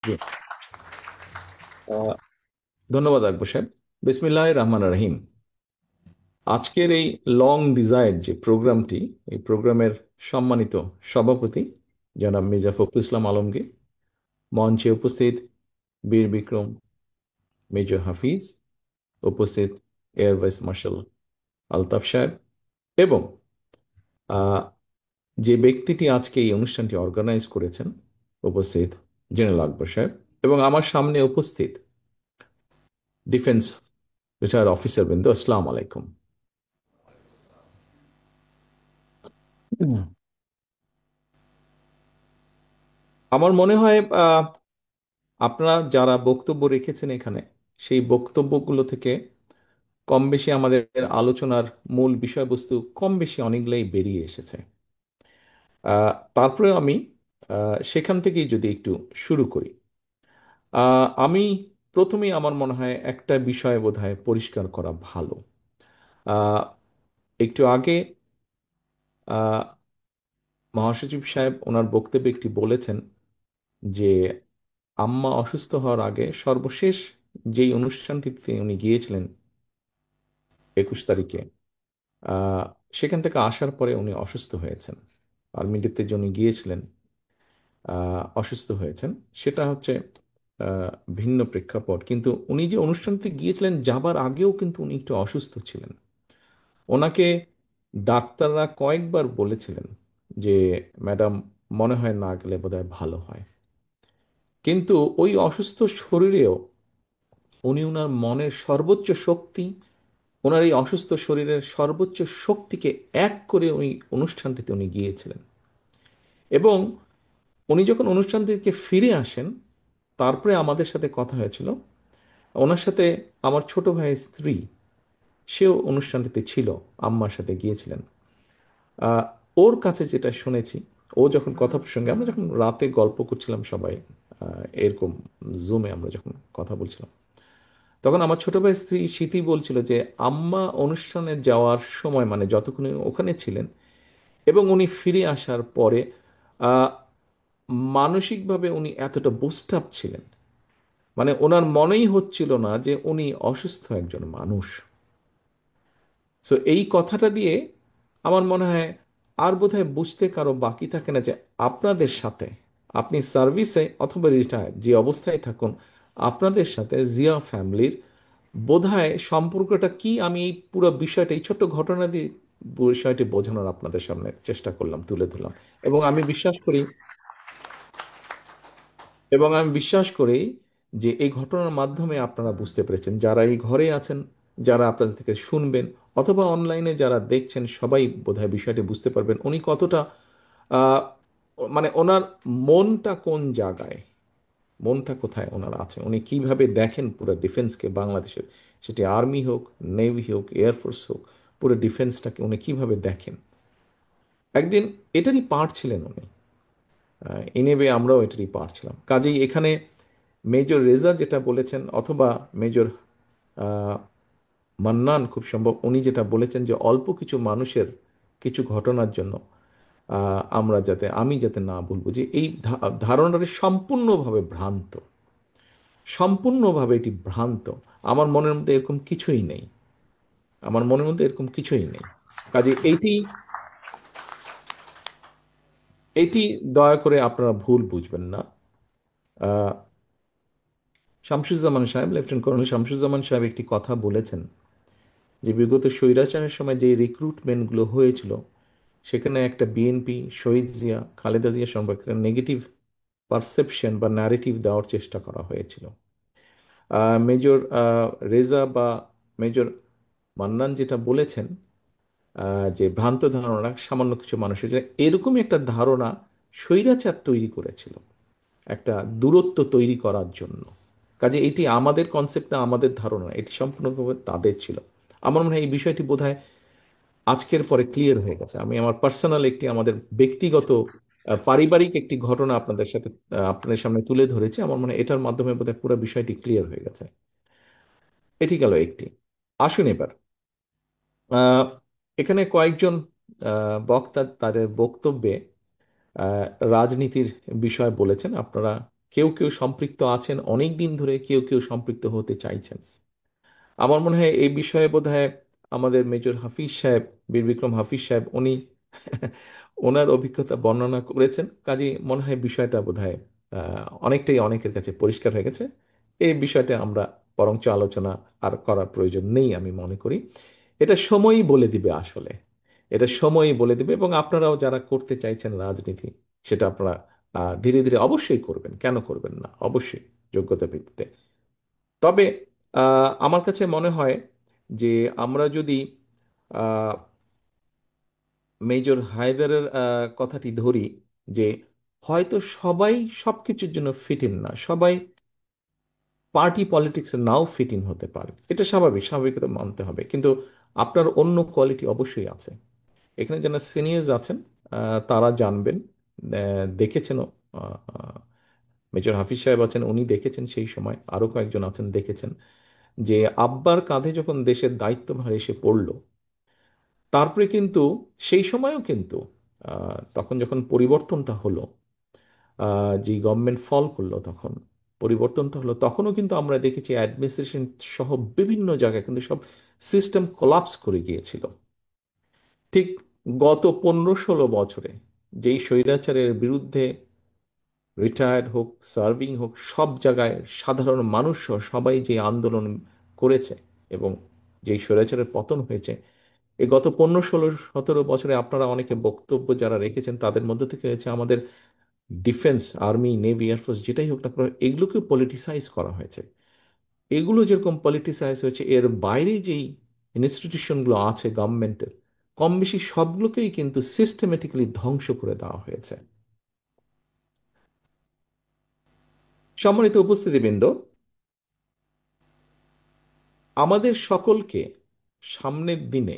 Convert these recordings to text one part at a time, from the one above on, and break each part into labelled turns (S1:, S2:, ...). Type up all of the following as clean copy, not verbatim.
S1: জি। আহ, ধন্যবাদ আকবর সাহেব। বিসমিল্লাহির রহমানির রহিম। আজকের এই লং ডিজায়ার যে প্রোগ্রামটি, এই প্রোগ্রামের সম্মানিত সভাপতি জনাব মির্জা ফখরুল ইসলাম আলমগীর, মঞ্চে উপস্থিত বীর বিক্রম মেজর হাফিজ, উপস্থিত এয়ার ভাইস মার্শাল আলতাফ সাহেব, এবং আহ, যে ব্যক্তিটি আজকে এই অনুষ্ঠানটি অর্গানাইজ করেছেন, উপস্থিত জেনারেল আকবর সাহেব, এবং আমার সামনে উপস্থিত ডিফেন্স রিটায়ার্ড অফিসার বৃন্দ, আসসালামু আলাইকুম। হুম। আমার মনে হয় আপনারা যারা বক্তব্য রেখেছেন এখানে, সেই বক্তব্যগুলো থেকে কম বেশি আমাদের আলোচনার মূল বিষয়বস্তু কম বেশি অনেকগুলাই বেরিয়ে এসেছে। তারপরে আমি সেখান থেকেই যদি একটু শুরু করি। আমি প্রথমেই আমার মনে হয় একটা বিষয় বোধহয় পরিষ্কার করা ভালো। আহ, একটু আগে আহ, মহাসচিব সাহেব ওনার বক্তব্যে একটি বলেছেন যে আম্মা অসুস্থ হওয়ার আগে সর্বশেষ যেই অনুষ্ঠানটিতে উনি গিয়েছিলেন 21 তারিখে, আহ, সেখান থেকে আসার পরে উনি অসুস্থ হয়েছেন। আর্মিডিতে যে উনি গিয়েছিলেন, অসুস্থ হয়েছেন, সেটা হচ্ছে আহ, ভিন্ন প্রেক্ষাপট। কিন্তু উনি যে অনুষ্ঠানটি গিয়েছিলেন যাবার আগেও কিন্তু উনি একটু অসুস্থ ছিলেন। ওনাকে ডাক্তাররা কয়েকবার বলেছিলেন যে ম্যাডাম, মনে হয় না গেলে বোধহয় ভালো হয়। কিন্তু ওই অসুস্থ শরীরেও উনি ওনার মনের সর্বোচ্চ শক্তি, ওনার এই অসুস্থ শরীরের সর্বোচ্চ শক্তিকে এক করে ওই অনুষ্ঠানটিতে উনি গিয়েছিলেন। এবং উনি যখন অনুষ্ঠান থেকে ফিরে আসেন, তারপরে আমাদের সাথে কথা হয়েছিল। ওনার সাথে আমার ছোট ভাইয়ের স্ত্রী, সেও অনুষ্ঠানটিতে ছিল, আম্মার সাথে গিয়েছিলেন। আহ, ওর কাছে যেটা শুনেছি, ও যখন কথা প্রসঙ্গে আমরা যখন রাতে গল্প করছিলাম সবাই, এরকম জুমে আমরা যখন কথা বলছিলাম, তখন আমার ছোট ভাই স্ত্রী স্মৃতি বলছিল যে আম্মা অনুষ্ঠানে যাওয়ার সময়, মানে যতক্ষণ উনি ওখানে ছিলেন এবং উনি ফিরে আসার পরে, আহ, মানসিকভাবে উনি এতটা বুস্ট আপ ছিলেন, মানে ওনার মনেই হচ্ছিল না যে উনি অসুস্থ একজন মানুষ। সো এই কথাটা দিয়ে আমার মনে হয় আর বোধহয় বুঝতে কারো বাকি থাকে না যে আপনাদের সাথে, আপনি সার্ভিসে অথবা রিটায়ার যে অবস্থায় থাকুন, আপনাদের সাথে জিয়া ফ্যামিলির বোধহয় সম্পর্কটা কি। আমি এই পুরো বিষয়টা, এই ছোট্ট ঘটনা দিয়ে বিষয়টি বোঝানোর আপনাদের সামনে চেষ্টা করলাম, তুলে ধরলাম। এবং আমি বিশ্বাস করি এবং আমি বিশ্বাস করি যে এই ঘটনার মাধ্যমে আপনারা বুঝতে পেরেছেন, যারা এই ঘরে আছেন, যারা আপনাদের থেকে শুনবেন, অথবা অনলাইনে যারা দেখছেন, সবাই বোধহয় বিষয়টি বুঝতে পারবেন উনি কতটা আহ, মানে ওনার মনটা কোন জায়গায়, মনটা কোথায় ওনার আছে, উনি কিভাবে দেখেন পুরো ডিফেন্সকে, বাংলাদেশের, সেটি আর্মি হোক, নেভি হোক, এয়ারফোর্স হোক, পুরো ডিফেন্সটাকে উনি কিভাবে দেখেন। একদিন এটারই পার্ট ছিলেন উনি। ইনেবে আমরাও এটারই পার্ট ছিলাম। কাজেই এখানে মেজর রেজা যেটা বলেছেন, অথবা মেজর আহ, মান্নান খুব সম্ভব উনি যেটা বলেছেন যে অল্প কিছু মানুষের কিছু ঘটনার জন্য আমি যাতে না ভুল বুঝি, এই ধারণাটি সম্পূর্ণভাবে ভ্রান্ত। সম্পূর্ণভাবে এটি ভ্রান্ত। আমার মনের মধ্যে এরকম কিছুই নেই। আমার মনের মধ্যে এরকম কিছুই নেই। কাজে এইটি এটি দয়া করে আপনারা ভুল বুঝবেন না। আহ, শামসুজ্জামান সাহেব, লেফটেন্যান্ট কর্নেল শামসুজ্জামান সাহেব একটি কথা বলেছেন যে বিগত স্বৈরাচারের সময় যে রিক্রুটমেন্টগুলো হয়েছিল, সেখানে একটা বিএনপি, শহীদ জিয়া, খালেদা জিয়া সম্পর্কে নেগেটিভ পারসেপশন বা ন্যারেটিভ দেওয়ার চেষ্টা করা হয়েছিল। মেজর রেজা বা মেজর মান্নান যেটা বলেছেন, যে ভ্রান্ত ধারণা সামান্য কিছু মানুষের, যে এরকমই একটা ধারণা স্বৈরাচার তৈরি করেছিল একটা দূরত্ব তৈরি করার জন্য। কাজে এটি আমাদের কনসেপ্ট না, আমাদের ধারণা, এটি সম্পূর্ণভাবে তাদের ছিল। আমার মনে হয় এই বিষয়টি বোধহয় আজকের পরে ক্লিয়ার হয়ে গেছে। আমি আমার পার্সোনাল একটি, আমাদের ব্যক্তিগত পারিবারিক একটি ঘটনা আপনাদের সাথে, আপনাদের সামনে তুলে ধরেছি। আমার মনে হয় এটার মাধ্যমে বোধহয় পুরো বিষয়টি ক্লিয়ার হয়ে গেছে। এটি গেল একটি। আসুন এবার আহ, এখানে কয়েকজন বক্তা তাদের বক্তব্যে আহ, রাজনীতির বিষয় বলেছেন। আপনারা কেউ কেউ সম্পৃক্ত আছেন অনেক দিন ধরে, কেউ কেউ সম্পৃক্ত হতে চাইছেন। আমার মনে হয় এই বিষয়ে বোধহয় আমাদের মেজর হাফিজ সাহেব, বীর বিক্রম হাফিজ সাহেব, উনি ওনার অভিজ্ঞতা বর্ণনা করেছেন। কাজে মনে হয় বিষয়টা বোধহয় অনেকটাই অনেকের কাছে পরিষ্কার হয়ে গেছে। এই বিষয়টা আমরা বরঞ্চ আলোচনা আর করার প্রয়োজন নেই আমি মনে করি। এটা সময়ই বলে দিবে আসলে, এটা সময়ই বলে দিবে। এবং আপনারাও যারা করতে চাইছেন রাজনীতি, সেটা আপনারা ধীরে ধীরে অবশ্যই করবেন, কেন করবেন না, অবশ্যই যোগ্যতা ভিত্তিতে। তবে আমার কাছে মনে হয় যে আমরা যদি আহ, মেজর হায়দারের কথাটি ধরি, যে হয়তো সবাই সবকিছুর জন্য ফিট ইন না, সবাই পার্টি পলিটিক্সে নাও ফিট ইন হতে পারে, এটা স্বাভাবিক, স্বাভাবিকতা মানতে হবে। কিন্তু আপনার অন্য কোয়ালিটি অবশ্যই আছে। এখানে যারা সিনিয়র্স আছেন তারা জানবেন, দেখেছেনও। মেজর হাফিজ সাহেব আছেন, উনি দেখেছেন, সেই সময় আরো কয়েকজন আছেন দেখেছেন, যে আব্বার কাঁধে যখন দেশের দায়িত্বভার এসে পড়ল, তারপরে কিন্তু সেই সময়ও কিন্তু তখন যখন পরিবর্তনটা হলো, যে গভর্নমেন্ট ফল করলো, তখন পরিবর্তনটা হলো, তখনও কিন্তু আমরা দেখেছি অ্যাডমিনিস্ট্রেশন সহ বিভিন্ন জায়গায় কিন্তু সব সিস্টেম কোলাপস করে গিয়েছিল। ঠিক গত 15-16 বছরে যেই স্বৈরাচারের বিরুদ্ধে রিটায়ার্ড হোক, সার্ভিং হোক, সব জায়গায় সাধারণ মানুষ সহ সবাই যে আন্দোলন করেছে, এবং যেই স্বৈরাচারের পতন হয়েছে, এই গত 15-16-17 বছরে আপনারা অনেকে বক্তব্য যারা রেখেছেন, তাদের মধ্যে থেকে হয়েছে আমাদের ডিফেন্স, আর্মি, নেভি, এয়ারফোর্স, যেটাই হোক না কেন, এগুলোকে পলিটিসাইজ করা হয়েছে। এগুলো যেরকম পলিটিসাইজ হয়েছে, এর বাইরে যেই ইনস্টিটিউশনগুলো আছে গভর্নমেন্টের, কম বেশি সবগুলোকেই কিন্তু সিস্টেমেটিক্যালি ধ্বংস করে দেওয়া হয়েছে। সম্মানিত উপস্থিতিবৃন্দ, আমাদের সকলকে সামনের দিনে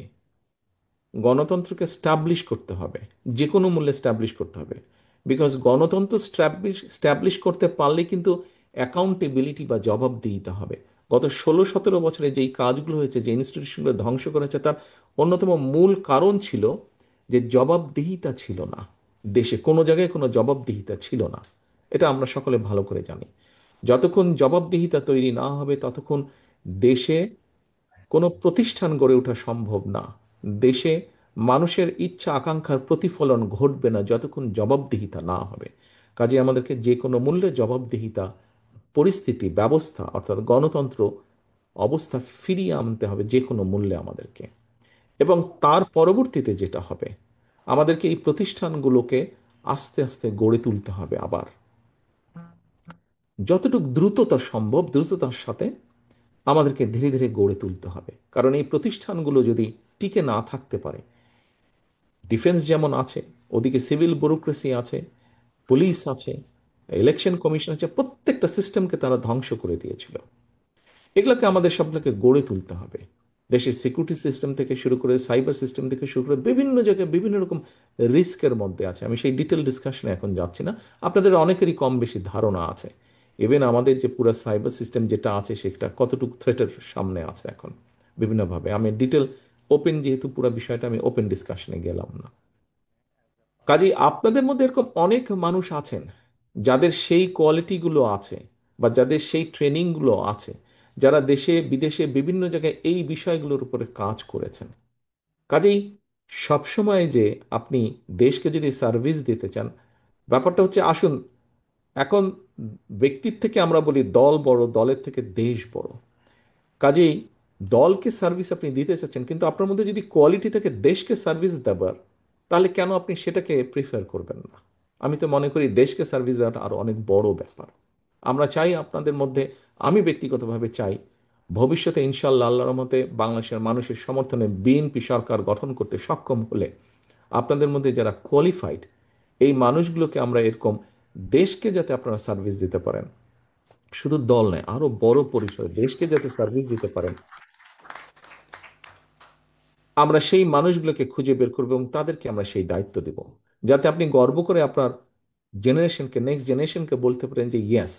S1: গণতন্ত্রকে স্টাবলিশ করতে হবে, যে কোনো মূল্যে স্টাবলিশ করতে হবে। বিকজ গণতন্ত্র স্টাবলিশ করতে পারলে কিন্তু অ্যাকাউন্টেবিলিটি বা জবাবদিহিতা হবে। গত 16-17 বছরে যেই কাজগুলো হয়েছে, যে ইনস্টিটিউশনগুলো ধ্বংস করা হয়েছে, তার অন্যতম মূল কারণ ছিল যে জবাবদিহিতা ছিল না। দেশে কোনো জায়গায় কোনো জবাবদিহিতা ছিল না, এটা আমরা সকলে ভালো করে জানি। যতক্ষণ জবাবদিহিতা তৈরি না হবে, ততক্ষণ দেশে কোনো প্রতিষ্ঠান গড়ে ওঠা সম্ভব না। দেশে মানুষের ইচ্ছা আকাঙ্ক্ষার প্রতিফলন ঘটবে না যতক্ষণ জবাবদিহিতা না হবে। কাজে আমাদেরকে যে কোনো মূল্যে জবাবদিহিতা পরিস্থিতি, ব্যবস্থা, অর্থাৎ গণতন্ত্র অবস্থা ফিরিয়ে আনতে হবে যে কোনো মূল্যে আমাদেরকে। এবং তার পরবর্তীতে যেটা হবে, আমাদেরকে এই প্রতিষ্ঠানগুলোকে আস্তে আস্তে গড়ে তুলতে হবে আবার, যতটুকু দ্রুততা সম্ভব দ্রুততার সাথে আমাদেরকে ধীরে ধীরে গড়ে তুলতে হবে। কারণ এই প্রতিষ্ঠানগুলো যদি টিকে না থাকতে পারে, ডিফেন্স যেমন আছে, ওদিকে সিভিল ব্যুরোক্রেসি আছে, পুলিশ আছে, ইলেকশন কমিশন আছে, প্রত্যেকটা সিস্টেমকে তারা ধ্বংস করে দিয়েছিল। এগুলোকে আমাদের সবগুলোকে গড়ে তুলতে হবে। দেশের সিকিউরিটি সিস্টেম থেকে শুরু করে, সাইবার সিস্টেম থেকে শুরু করে, বিভিন্ন জায়গায় বিভিন্ন রকম রিস্কের মধ্যে আছে। আমি সেই ডিটেল ডিসকাশনে এখন যাচ্ছি না, আপনাদের অনেকেরই কম বেশি ধারণা আছে। ইভেন আমাদের যে পুরো সাইবার সিস্টেম যেটা আছে, সেটা কতটুকু থ্রেটের সামনে আছে এখন বিভিন্নভাবে। আমি ডিটেল ওপেন, যেহেতু পুরো বিষয়টা আমি ওপেন ডিসকাশনে গেলাম না। কাজেই আপনাদের মধ্যে এরকম অনেক মানুষ আছেন যাদের সেই কোয়ালিটিগুলো আছে, বা যাদের সেই ট্রেনিংগুলো আছে, যারা দেশে বিদেশে বিভিন্ন জায়গায় এই বিষয়গুলোর উপরে কাজ করেছেন। কাজেই সবসময় যে আপনি দেশকে যদি সার্ভিস দিতে চান, ব্যাপারটা হচ্ছে, আসুন এখন ব্যক্তির থেকে আমরা বলি দল বড়, দলের থেকে দেশ বড়। কাজেই দলকে সার্ভিস আপনি দিতে চাচ্ছেন, কিন্তু আপনার মধ্যে যদি কোয়ালিটি থেকে দেশকে সার্ভিস দেবার, তাহলে কেন আপনি সেটাকে প্রিফার করবেন না? আমি তো মনে করি দেশকে সার্ভিস দেওয়াটা আরো অনেক বড় ব্যাপার। আমরা চাই আপনাদের মধ্যে, আমি ব্যক্তিগতভাবে চাই, ভবিষ্যতে ইনশাল্লাহ আল্লাহর রহমতে বাংলাদেশের মানুষের সমর্থনে বিএনপি সরকার গঠন করতে সক্ষম হলে, আপনাদের মধ্যে যারা কোয়ালিফাইড, এই মানুষগুলোকে আমরা এরকম দেশকে যাতে আপনারা সার্ভিস দিতে পারেন, শুধু দল নয়, আরো বড় পরিসরে দেশকে যাতে সার্ভিস দিতে পারেন, আমরা সেই মানুষগুলোকে খুঁজে বের করবো এবং তাদেরকে আমরা সেই দায়িত্ব দেব, যাতে আপনি গর্ব করে আপনার জেনারেশনকে, নেক্সট জেনারেশনকে বলতে পারেন যে ইয়েস,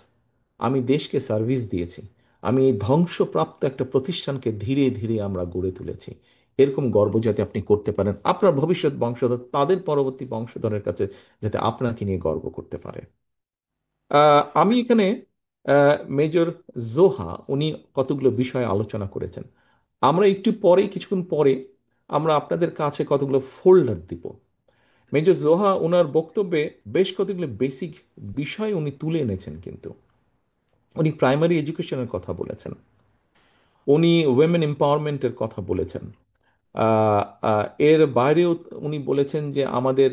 S1: আমি দেশকে সার্ভিস দিয়েছি, আমি এই ধ্বংসপ্রাপ্ত একটা প্রতিষ্ঠানকে ধীরে ধীরে আমরা গড়ে তুলেছি। এরকম গর্ব যাতে আপনি করতে পারেন, আপনার ভবিষ্যৎ বংশধর, তাদের পরবর্তী বংশধরের কাছে যাতে আপনাকে নিয়ে গর্ব করতে পারে। আমি এখানে মেজর জোহা উনি কতগুলো বিষয় আলোচনা করেছেন। আমরা একটু পরে, কিছুক্ষণ পরে আমরা আপনাদের কাছে কতগুলো ফোল্ডার দিব। মেজর জোহা ওনার বক্তব্যে বেশ কতগুলো বেসিক বিষয় উনি তুলে এনেছেন। কিন্তু উনি প্রাইমারি এডুকেশনের কথা বলেছেন, উনি উইমেন এম্পাওয়ারমেন্টের কথা বলেছেন। এর বাইরেও উনি বলেছেন যে আমাদের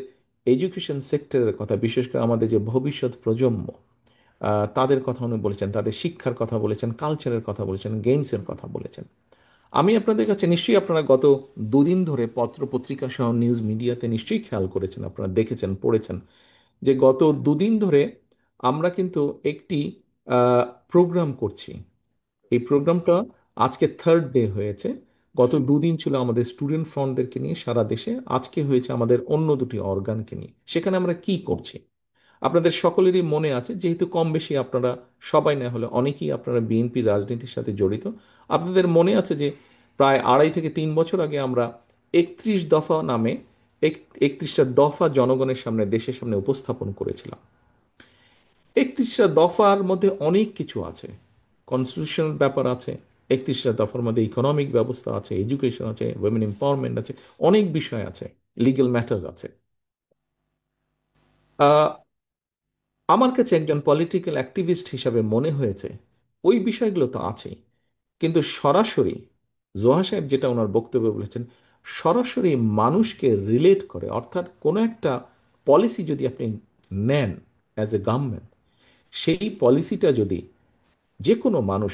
S1: এডুকেশন সেক্টরের কথা, বিশেষ করে আমাদের যে ভবিষ্যৎ প্রজন্ম, তাদের কথা উনি বলেছেন, তাদের শিক্ষার কথা বলেছেন, কালচারের কথা বলেছেন, গেমসের কথা বলেছেন। আমি আপনাদের কাছে, নিশ্চয়ই আপনারা গত দুদিন ধরে পত্র পত্রিকা সহ নিউজ মিডিয়াতে নিশ্চয়ই খেয়াল করেছেন, আপনারা দেখেছেন, পড়েছেন যে গত দুদিন ধরে আমরা কিন্তু একটি প্রোগ্রাম করছি। এই প্রোগ্রামটা আজকে থার্ড ডে হয়েছে। গত দুদিন ছিল আমাদের স্টুডেন্ট ফ্রন্টদেরকে নিয়ে সারা দেশে, আজকে হয়েছে আমাদের অন্য দুটি অর্গানকে নিয়ে। সেখানে আমরা কি করছি আপনাদের সকলেরই মনে আছে, যেহেতু কম বেশি আপনারা, সবাই না হলে অনেকেই আপনারা বিএনপি রাজনীতির সাথে জড়িত। আপনাদের মনে আছে যে প্রায় 2.5 থেকে 3 বছর আগে আমরা 31 দফা নামে 31টা দফা জনগণের সামনে, দেশের সামনে উপস্থাপন করেছিলাম। 31টা দফার মধ্যে অনেক কিছু আছে, কনস্টিটিউশনাল ব্যাপার আছে, 31টা দফার মধ্যে ইকোনমিক ব্যবস্থা আছে, এডুকেশন আছে, উইমেন এম্পাওয়ারমেন্ট আছে, অনেক বিষয় আছে, লিগ্যাল ম্যাটার্স আছে। আমার কাছে একজন পলিটিক্যাল অ্যাক্টিভিস্ট হিসাবে মনে হয়েছে ওই বিষয়গুলো তো আছেই, কিন্তু সরাসরি জোহা সাহেব যেটা ওনার বক্তব্যে বলেছেন, সরাসরি মানুষকে রিলেট করে, অর্থাৎ কোনো একটা পলিসি যদি আপনি নেন অ্যাজ এ গভর্নমেন্ট, সেই পলিসিটা যদি যে কোনো মানুষ,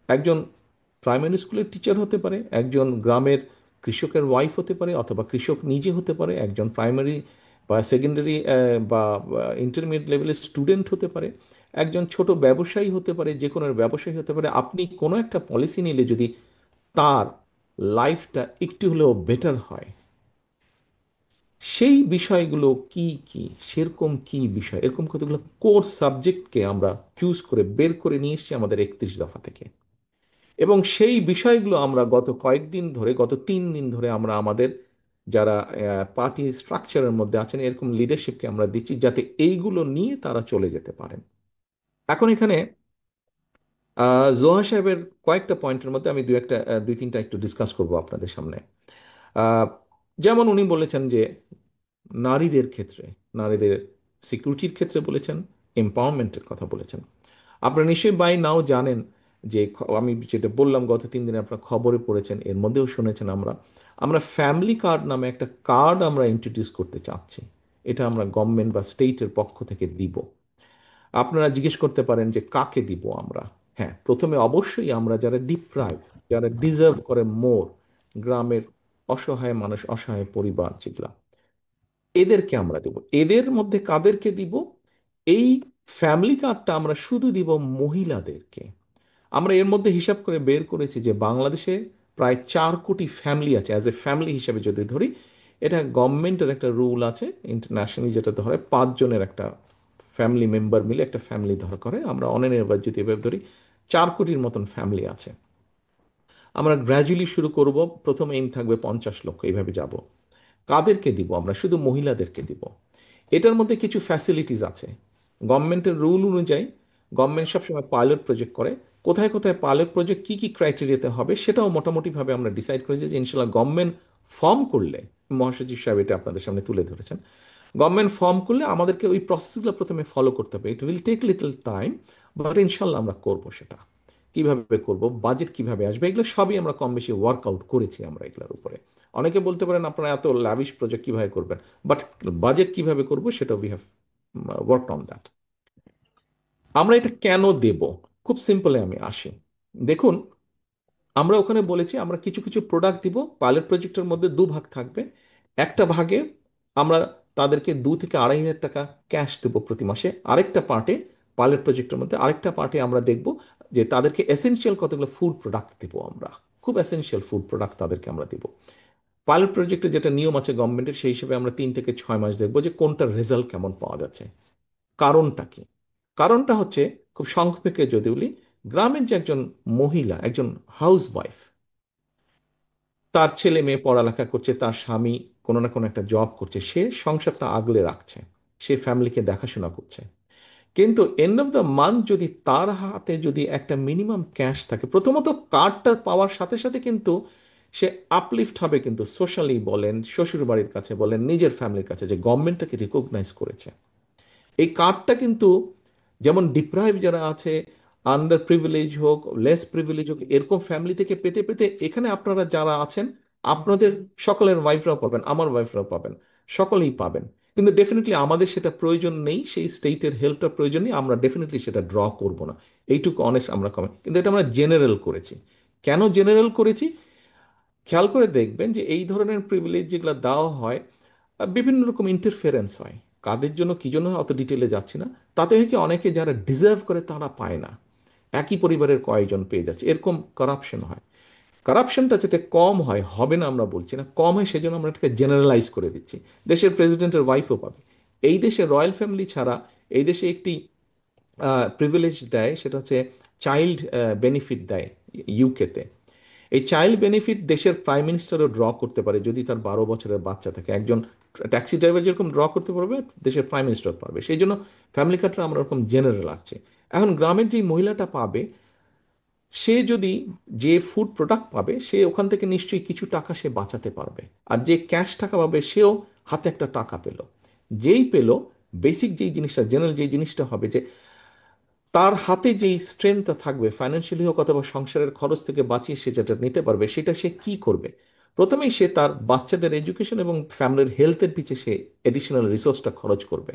S1: একজন প্রাইমারি স্কুলের টিচার হতে পারে, একজন গ্রামের কৃষকের ওয়াইফ হতে পারে, অথবা কৃষক নিজে হতে পারে, একজন প্রাইমারি বা সেকেন্ডারি বা ইন্টারমিডিয়েট লেভেলের স্টুডেন্ট হতে পারে, একজন ছোট ব্যবসায়ী হতে পারে, যে কোনো ব্যবসায়ী হতে পারে। আপনি কোনো একটা পলিসি নিলে যদি তার লাইফটা একটু হলেও বেটার হয়, সেই বিষয়গুলো কি কি, সেরকম কি বিষয়, এরকম কতগুলো কোর সাবজেক্টকে আমরা চুজ করে বের করে নিয়ে এসেছি আমাদের 31 দফা থেকে। এবং সেই বিষয়গুলো আমরা গত কয়েকদিন ধরে, গত 3 দিন ধরে আমরা আমাদের যারা পার্টি স্ট্রাকচারের মধ্যে আছেন এরকম লিডারশিপকে আমরা দিচ্ছি, যাতে এইগুলো নিয়ে তারা চলে যেতে পারেন। এখন এখানে জোহা সাহেবের কয়েকটা পয়েন্টের মধ্যে আমি দুই তিনটা একটু ডিসকাস করব আপনাদের সামনে। আহ, যেমন উনি বলেছেন যে নারীদের ক্ষেত্রে, নারীদের সিকিউরিটির ক্ষেত্রে বলেছেন, এম্পাওয়ারমেন্টের কথা বলেছেন। আপনারা নিশ্চয়ই বাই নাও জানেন যে আমি যেটা বললাম গত 3 দিনে আপনারা খবরে পড়েছেন, এর মধ্যেও শুনেছেন, আমরা আমরা ফ্যামিলি কার্ড নামে একটা কার্ড আমরা ইন্ট্রোডিউস করতে চাচ্ছি। এটা আমরা গভর্নমেন্ট বা স্টেটের পক্ষ থেকে দিব। আপনারা জিজ্ঞেস করতে পারেন যে কাকে দিব আমরা। হ্যাঁ, প্রথমে অবশ্যই আমরা যারা ডিপ্রাইভ, যারা ডিজার্ভ করে মোর, গ্রামের অসহায় মানুষ, অসহায় পরিবার যেগুলা, এদেরকে আমরা দেব। এদের মধ্যে কাদেরকে দিব? এই ফ্যামিলি কার্ডটা আমরা শুধু দিব মহিলাদেরকে। আমরা এর মধ্যে হিসাব করে বের করেছি যে বাংলাদেশে প্রায় 4 কোটি ফ্যামিলি আছে। অ্যাজ এ ফ্যামিলি হিসাবে যদি ধরি, এটা গভর্নমেন্টের একটা রুল আছে ইন্টারন্যাশনালি, যেটা ধরে 5 জনের একটা ফ্যামিলি মেম্বার মিলে একটা ফ্যামিলি ধর করে। আমরা অনেক যদি এভাবে ধরি, 4 কোটির মতন ফ্যামিলি আছে। আমরা গ্র্যাজুয়ালি শুরু করব, প্রথম এইম থাকবে 50 লক্ষ, এইভাবে যাব। কাদেরকে দিব? আমরা শুধু মহিলাদেরকে দিব। এটার মধ্যে কিছু ফ্যাসিলিটিস আছে। গভর্নমেন্টের রুল অনুযায়ী গভর্নমেন্ট সবসময় পাইলট প্রজেক্ট করে। কোথায় কোথায় পাইলট প্রজেক্ট কি কি ক্রাইটেরিয়াতে হবে সেটাও মোটামুটিভাবে আমরা ডিসাইড করেছি যে ইনশাল্লাহ গভর্নমেন্ট ফর্ম করলে, মহাসচিব সাহেব এটা আপনাদের সামনে তুলে ধরেছেন, গভর্নমেন্ট ফর্ম করলে আমাদেরকে ওই প্রসেসগুলো প্রথমে ফলো করতে হবে। It will take little time, but ইনশাল্লাহ আমরা করবো সেটা। কিভাবে করব, বাজেট কিভাবে আসবে, এগুলো সবই আমরা কম বেশি ওয়ার্কআউট করেছি আমরা এগুলোর উপরে। অনেকে বলতে পারেন আপনারা এত ল্যাভিশ প্রজেক্ট কিভাবে করবেন, বাট বাজেট কিভাবে করব সেটা we have worked on that. আমরা এটা কেন দেব? খুব সিম্পলে আমি আসি। দেখুন, আমরা ওখানে বলেছি আমরা কিছু কিছু প্রোডাক্ট দিব। পাইলট প্রজেক্টের মধ্যে 2 ভাগ থাকবে। একটা ভাগে আমরা তাদেরকে 2 থেকে 2.5 হাজার টাকা ক্যাশ দেবো প্রতি মাসে। আরেকটা পার্টে, পাইলট প্রজেক্টের মধ্যে আরেকটা পার্টে আমরা দেখব যে তাদেরকে এসেনশিয়াল কতগুলো ফুড প্রোডাক্ট দেবো আমরা। খুব এসেনশিয়াল ফুড প্রোডাক্ট তাদেরকে আমরা দিব। পাইলট প্রজেক্টে যেটা নিয়ম আছে গভর্নমেন্টের, সেই হিসেবে আমরা 3 থেকে 6 মাস দেখবো যে কোনটার রেজাল্ট কেমন পাওয়া যাচ্ছে। কারণটা কি? কারণটা হচ্ছে, খুব সংক্ষেপে যদি বলি, গ্রামের যে একজন মহিলা, একজন হাউস ওয়াইফ, তার ছেলে মেয়ে পড়ালেখা করছে, তার স্বামী কোনো না কোনো একটা জব করছে, সে সংসারটা আগলে রাখছে, সে ফ্যামিলিকে দেখাশোনা করছে। কিন্তু এন্ড অফ দ্য মান্থ যদি তার হাতে যদি একটা মিনিমাম ক্যাশ থাকে, প্রথমত কার্ডটা পাওয়ার সাথে সাথে কিন্তু সে আপলিফট হবে, কিন্তু সোশ্যালি বলেন, শ্বশুর বাড়ির কাছে বলেন, নিজের ফ্যামিলির কাছে, যে গভর্নমেন্ট তাকে রিকগনাইজ করেছে। এই কার্ডটা কিন্তু যেমন ডিপ্রাইভ যারা আছে, আন্ডার প্রিভিলেজ হোক, লেস প্রিভিলেজ হোক, এরকম ফ্যামিলি থেকে পেতে পেতে এখানে আপনারা যারা আছেন, আপনাদের সকলের ওয়াইফরাও পাবেন, আমার ওয়াইফরাও পাবেন, সকলেই পাবেন। কিন্তু ডেফিনেটলি আমাদের সেটা প্রয়োজন নেই, সেই স্টেটের হেল্পটা প্রয়োজন নেই, আমরা ডেফিনেটলি সেটা ড্র করব না। এইটুকু অনেস্ট আমরা কমে, কিন্তু এটা আমরা জেনারেল করেছি। কেন জেনারেল করেছি? খেয়াল করে দেখবেন যে এই ধরনের প্রিভিলেজ যেগুলো দেওয়া হয়, বিভিন্ন রকম ইন্টারফেরেন্স হয়। কাদের জন্য কি জন্য হয় অত ডিটেলে যাচ্ছি না। তাতে হয় কি, অনেকে যারা ডিজার্ভ করে তারা পায় না, একই পরিবারের কয়েকজন পেয়ে যাচ্ছে, এরকম কারাপশন হয়। কারাপশনটা যাতে কম হয়, হবে না আমরা বলছি না, কম হয় সেজন্য আমরা এটাকে জেনারেলাইজ করে দিচ্ছি। দেশের প্রেসিডেন্টের ওয়াইফও পাবে। এই দেশে রয়্যাল ফ্যামিলি ছাড়া এই দেশে একটি প্রিভিলেজ দেয়, সেটা হচ্ছে চাইল্ড বেনিফিট দেয় ইউকেতে। এই চাইল্ড বেনিফিট দেশের প্রাইম মিনিস্টারও ড্র করতে পারে যদি তার 12 বছরের বাচ্চা থাকে। একজন ট্যাক্সি ড্রাইভার যেরকম ড্র করতে পারবে, দেশের প্রাইম মিনিস্টার পারবে। সেই জন্য ফ্যামিলি কার্ডটা আমরা ওরকম জেনারেল আছে। এখন গ্রামের যে মহিলাটা পাবে, সে যদি যে ফুড প্রোডাক্ট পাবে, সে ওখান থেকে নিশ্চয়ই কিছু টাকা সে বাঁচাতে পারবে। আর যে ক্যাশ টাকা পাবে, সেও হাতে একটা টাকা পেল। যেই পেল, বেসিক যেই জিনিসটা, জেনারেল যেই জিনিসটা হবে, যে তার হাতে যেই স্ট্রেংথটা থাকবে, ফাইন্যান্সিয়ালি হোক অথবা সংসারের খরচ থেকে বাঁচিয়ে সে যেটা নিতে পারবে, সেটা সে কি করবে? প্রথমেই সে তার বাচ্চাদের এডুকেশন এবং ফ্যামিলির হেলথের পিছে সে এডিশনাল রিসোর্সটা খরচ করবে।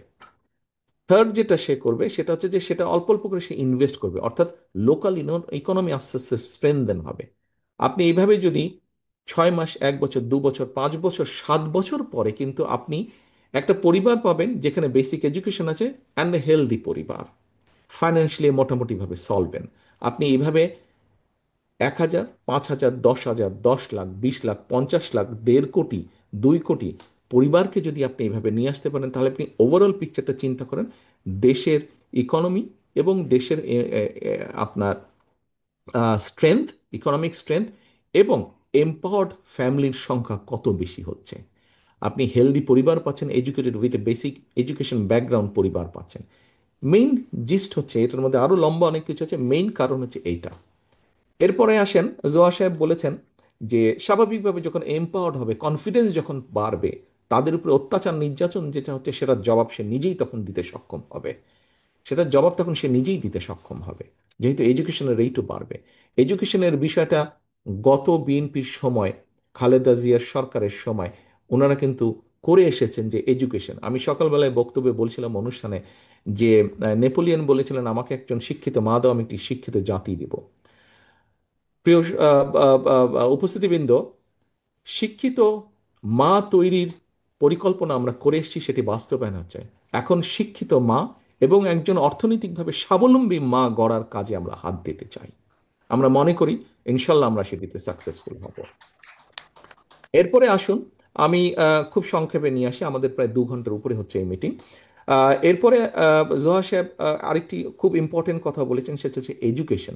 S1: থার্ড যেটা সে করবে সেটা হচ্ছে যে সেটা অল্প অল্প করে সে ইনভেস্ট করবে, অর্থাৎ লোকাল ইকোনমি আস্তে আস্তে স্ট্রেনদেন হবে। আপনি এইভাবে যদি 6 মাস, 1 বছর, 2 বছর, 5 বছর, 7 বছর পরে কিন্তু আপনি একটা পরিবার পাবেন যেখানে বেসিক এডুকেশন আছে অ্যান্ড এ হেলদি পরিবার, ফাইন্যান্সিয়ালি মোটামুটিভাবে সলভেন। আপনি এইভাবে 1,000, 5,000, 10,000, 10 লাখ, 20 লাখ, 50 লাখ, 1.5 কোটি, 2 কোটি পরিবারকে যদি আপনি এইভাবে নিয়ে আসতে পারেন, তাহলে আপনি ওভারঅল পিকচারটা চিন্তা করেন, দেশের ইকোনমি এবং দেশের আপনার স্ট্রেংথ, ইকোনমিক স্ট্রেংথ এবং এম্পাওয়ার্ড ফ্যামিলির সংখ্যা কত বেশি হচ্ছে। আপনি হেলদি পরিবার পাচ্ছেন, educated with a basic education background পরিবার পাচ্ছেন। মেইন জিস্ট হচ্ছে, এটার মধ্যে আরো লম্বা অনেক কিছু আছে, মেইন কারণ হচ্ছে এইটা। এরপরে আসেন, জোয়া সাহেব বলেছেন যে স্বাভাবিকভাবে যখন এম্পাওয়ার্ড হবে, কনফিডেন্স যখন বাড়বে, তাদের উপরে অত্যাচার নির্যাতন যেটা হচ্ছে সেটার জবাব সে নিজেই তখন দিতে সক্ষম হবে। সেটার জবাব তখন সে নিজেই দিতে সক্ষম হবে, যেহেতু এডুকেশনের রেটও বাড়বে। এডুকেশনের বিষয়টা গত বিএনপির সময়, খালেদা জিয়ার সরকারের সময় ওনারা কিন্তু করে এসেছেন। যে এডুকেশন, আমি সকালবেলায় বক্তব্যে বলছিলাম অনুষ্ঠানে, যে নেপোলিয়ন বলেছিলেন, আমাকে একজন শিক্ষিত মা দাও, আমি একটি শিক্ষিত জাতি দিব। প্রিয় উপস্থিতিবৃন্দ, শিক্ষিত মা তৈরির পরিকল্পনা আমরা করে এসেছি, সেটি বাস্তবায়ন হচ্ছে। এখন শিক্ষিত মা এবং একজন অর্থনৈতিকভাবে স্বাবলম্বী মা গড়ার কাজে আমরা হাত দিতে চাই। আমরা মনে করি ইনশাল্লাহ আমরা সেটিতে সাকসেসফুল হব। এরপরে আসুন, আমি খুব সংক্ষেপে নিয়ে আসি, আমাদের প্রায় 2 ঘন্টার উপরে হচ্ছে এই মিটিং। এরপরে জোহা সাহেব আরেকটি খুব ইম্পর্টেন্ট কথা বলেছেন, সেটা হচ্ছে এডুকেশন।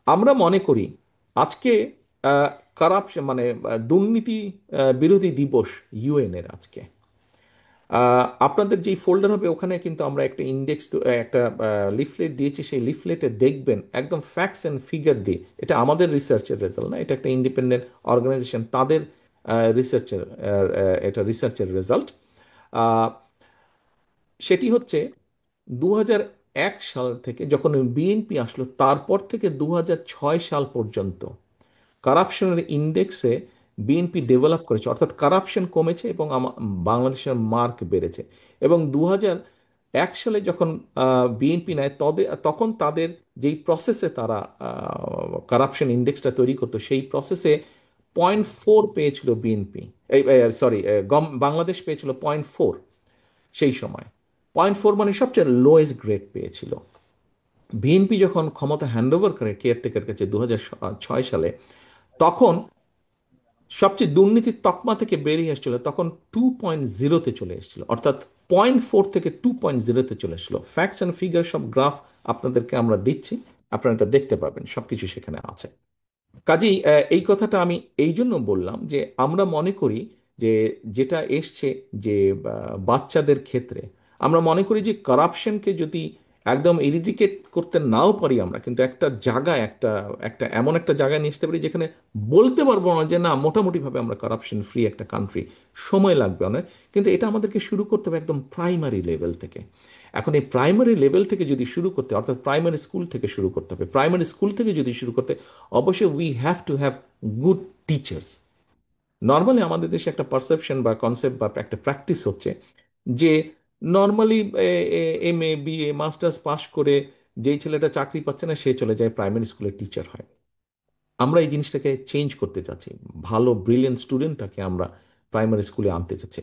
S1: আমরা মনে করি আজকে কারাপশন মানে দুর্নীতি বিরোধী দিবস, ইউএন এর আজকে। আপনাদের যেই ফোল্ডার হবে ওখানে কিন্তু আমরা একটা ইন্ডেক্স, একটা লিফলেট দিয়েছি। সেই লিফলেটে দেখবেন একদম ফ্যাক্টস অ্যান্ড ফিগার দিয়ে, এটা আমাদের রিসার্চের রেজাল্ট না, এটা একটা ইন্ডিপেন্ডেন্ট অর্গানাইজেশন, তাদের রিসার্চের, এটা রিসার্চের রেজাল্ট। সেটি হচ্ছে 2001 সাল থেকে যখন বিএনপি আসলো, তারপর থেকে 2006 সাল পর্যন্ত কারাপশনের ইন্ডেক্সে বিএনপি ডেভেলপ করেছে, অর্থাৎ কারাপশন কমেছে এবং বাংলাদেশের মার্ক বেড়েছে। এবং 2001 সালে যখন বিএনপি নেয়, তখন তাদের যেই প্রসেসে তারা কারাপশন ইন্ডেক্সটা তৈরি করতো, সেই প্রসেসে 0.4 পেয়েছিল বিএনপি, এই সরি, বাংলাদেশ পেয়েছিল 0.4 সেই সময়। 0.4 মানে সবচেয়ে লোয়েস্ট গ্রেড পেয়েছিল। বিএনপি যখন ক্ষমতা হ্যান্ডওভার করে কেয়ারটেকার কাছে 2006 সালে, তখন সবচেয়ে দুর্নীতির তকমা থেকে বেরিয়ে এসেছিল, তখন 2.0-তে চলে এসেছিল, অর্থাৎ 0.4 থেকে 2.0-তে চলে এসেছিল। ফ্যাক্টস অ্যান্ড ফিগার সব গ্রাফ আপনাদেরকে আমরা দিচ্ছি, আপনারা এটা দেখতে পাবেন, সবকিছু সেখানে আছে। কাজেই এই কথাটা আমি এই জন্য বললাম যে আমরা মনে করি যে যেটা এসছে, যে বাচ্চাদের ক্ষেত্রে আমরা মনে করি যে কারাপশনকে যদি একদম ইরিডিকেট করতে নাও পারি আমরা, কিন্তু একটা জায়গায় একটা একটা এমন একটা জায়গায় নিয়ে আসতে পারি যেখানে বলতে পারবো না যে না মোটামুটিভাবে আমরা কারাপশন ফ্রি একটা কান্ট্রি। সময় লাগবে অনেক, কিন্তু এটা আমাদেরকে শুরু করতে হবে একদম প্রাইমারি লেভেল থেকে। এখন এই প্রাইমারি লেভেল থেকে যদি শুরু করতে, অর্থাৎ প্রাইমারি স্কুল থেকে শুরু করতে হবে, প্রাইমারি স্কুল থেকে যদি শুরু করতে, অবশ্যই we have to have good teachers. Normally আমাদের দেশে একটা পারসেপশন বা কনসেপ্ট বা একটা প্র্যাকটিস হচ্ছে যে নর্মালি MA BA মাস্টার্স পাশ করে যেই ছেলেটা চাকরি পাচ্ছে না সে চলে যায় প্রাইমারি স্কুলের টিচার হয়। আমরা এই জিনিসটাকে চেঞ্জ করতে চাচ্ছি, ভালো ব্রিলিয়েন্ট স্টুডেন্টটাকে আমরা প্রাইমারি স্কুলে আনতে চাচ্ছি।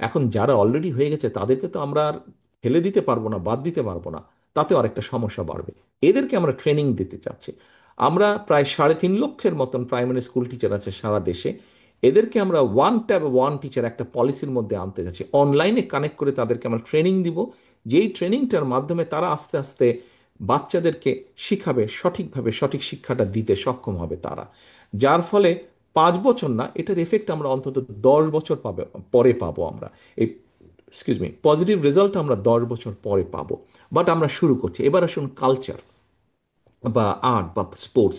S1: এখন যারা অলরেডি হয়ে গেছে তাদেরকে তো আমরা আর ফেলে দিতে পারবো না, বাদ দিতে পারবো না, তাতে আরেকটা সমস্যা বাড়বে। এদেরকে আমরা ট্রেনিং দিতে চাচ্ছি। আমরা প্রায় 3.5 লক্ষের মতন প্রাইমারি স্কুল টিচার আছে সারা দেশে। এদেরকে আমরা ওয়ান ট্যাব ওয়ান টিচার একটা পলিসির মধ্যে আনতে চাচ্ছি, অনলাইনে কানেক্ট করে তাদেরকে আমরা ট্রেনিং দিব। যেই ট্রেনিংটার মাধ্যমে তারা আস্তে আস্তে বাচ্চাদেরকে শিখাবে, সঠিকভাবে সঠিক শিক্ষাটা দিতে সক্ষম হবে তারা। যার ফলে 5 বছর না, এটার এফেক্ট আমরা অন্তত 10 বছর পরে পাবো আমরা। এই এক্সকিউজ মি, পজিটিভ রেজাল্ট আমরা 10 বছর পরে পাবো। বাট আমরা শুরু করছি। এবার আসুন কালচার বা আর্ট বা স্পোর্টস।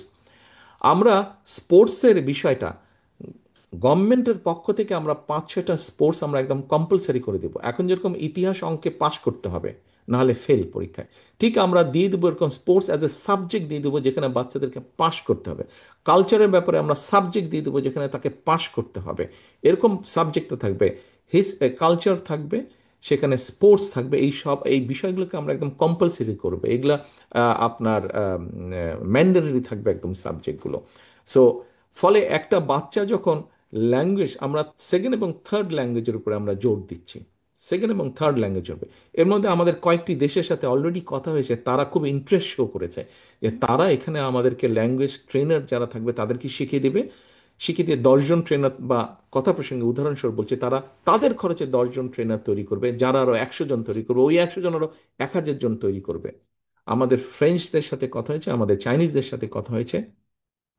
S1: আমরা স্পোর্টসের বিষয়টা গভর্নমেন্টের পক্ষ থেকে আমরা 5-6টা স্পোর্টস আমরা একদম কম্পালসারি করে দেবো। এখন যেরকম ইতিহাস অঙ্কে পাশ করতে হবে, নাহলে ফেল পরীক্ষায়, ঠিক আমরা দিয়ে দেবো এরকম স্পোর্টস অ্যাজ এ সাবজেক্ট দিয়ে দেবো যেখানে বাচ্চাদেরকে পাশ করতে হবে। কালচারের ব্যাপারে আমরা সাবজেক্ট দিয়ে দেবো যেখানে তাকে পাশ করতে হবে। এরকম সাবজেক্টটা থাকবে, কালচার থাকবে, সেখানে স্পোর্টস থাকবে। এই বিষয়গুলোকে আমরা একদম কম্পালসারি করবো। এগুলা আপনার ম্যান্ডেটরি থাকবে একদম সাবজেক্টগুলো। সো ফলে একটা বাচ্চা যখন ল্যাঙ্গুয়েজ, আমরা সেকেন্ড এবং থার্ড ল্যাঙ্গুয়েজের উপরে আমরা জোর দিচ্ছি, সেকেন্ড এবং থার্ড ল্যাঙ্গুয়েজ হবে। এর মধ্যে আমাদের কয়েকটি দেশের সাথে অলরেডি কথা হয়েছে, তারা খুব ইন্টারেস্ট শো করেছে যে তারা এখানে আমাদেরকে ল্যাঙ্গুয়েজ ট্রেনার যারা থাকবে তাদেরকে শিখিয়ে দিবে। শিখিয়ে দিয়ে 10 জন ট্রেনার, বা কথা প্রসঙ্গে উদাহরণস্বরূপ বলছে, তারা তাদের খরচে 10 জন ট্রেনার তৈরি করবে, যারা আরো 100 জন তৈরি করবে, ওই 100 জন আরো 1000 জন তৈরি করবে। আমাদের ফ্রেঞ্চদের সাথে কথা হয়েছে, আমাদের চাইনিজদের সাথে কথা হয়েছে,